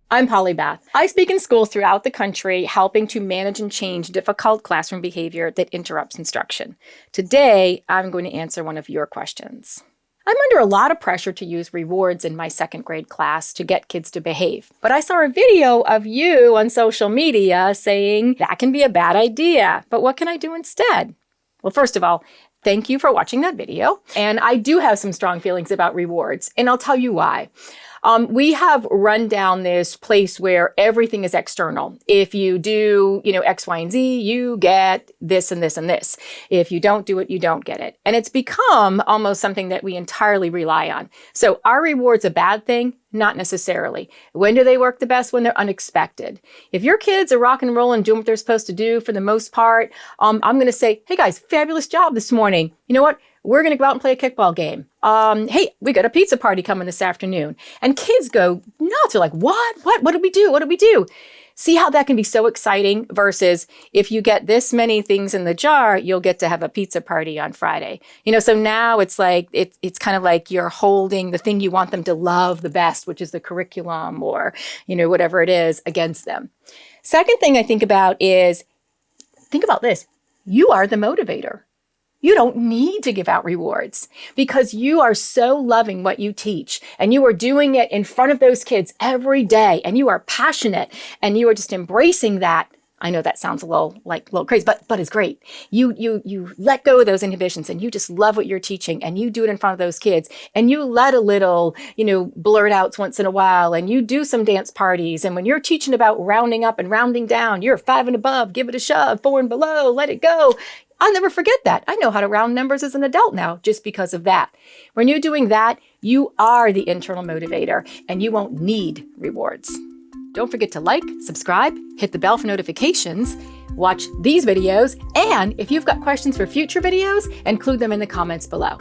I'm Polly Beth. I speak in schools throughout the country, helping to manage and change difficult classroom behavior that interrupts instruction. Today, I'm going to answer one of your questions. I'm under a lot of pressure to use rewards in my second grade class to get kids to behave. But I saw a video of you on social media saying that can be a bad idea. But what can I do instead? Well, first of all, thank you for watching that video. And I do have some strong feelings about rewards, and I'll tell you why. We have run down this place where everything is external. If you do, X, Y, and Z, you get this and this and this. If you don't do it, you don't get it. And it's become almost something that we entirely rely on. So are rewards a bad thing? Not necessarily. When do they work the best? When they're unexpected. If your kids are rock and rolling, doing what they're supposed to do for the most part, I'm going to say, hey guys, fabulous job this morning. You know what? We're going to go out and play a kickball game. Hey, we got a pizza party coming this afternoon. And kids go nuts. They're like, what? What do we do? What do we do? See how that can be so exciting versus if you get this many things in the jar, you'll get to have a pizza party on Friday. So now it's like, it's kind of like you're holding the thing you want them to love the best, which is the curriculum or, whatever it is against them. Second thing I think about is, think about this. You are the motivator. You don't need to give out rewards because you are so loving what you teach and you are doing it in front of those kids every day and you are passionate and you are just embracing that. I know that sounds a little crazy, but it's great. You let go of those inhibitions and you just love what you're teaching and you do it in front of those kids and you let a little, blurt outs once in a while and you do some dance parties. And when you're teaching about rounding up and rounding down, you're 5 and above, give it a shove, 4 and below, let it go. I'll never forget that. I know how to round numbers as an adult now just because of that. When you're doing that, you are the internal motivator and you won't need rewards. Don't forget to like, subscribe, hit the bell for notifications, watch these videos, and if you've got questions for future videos, include them in the comments below.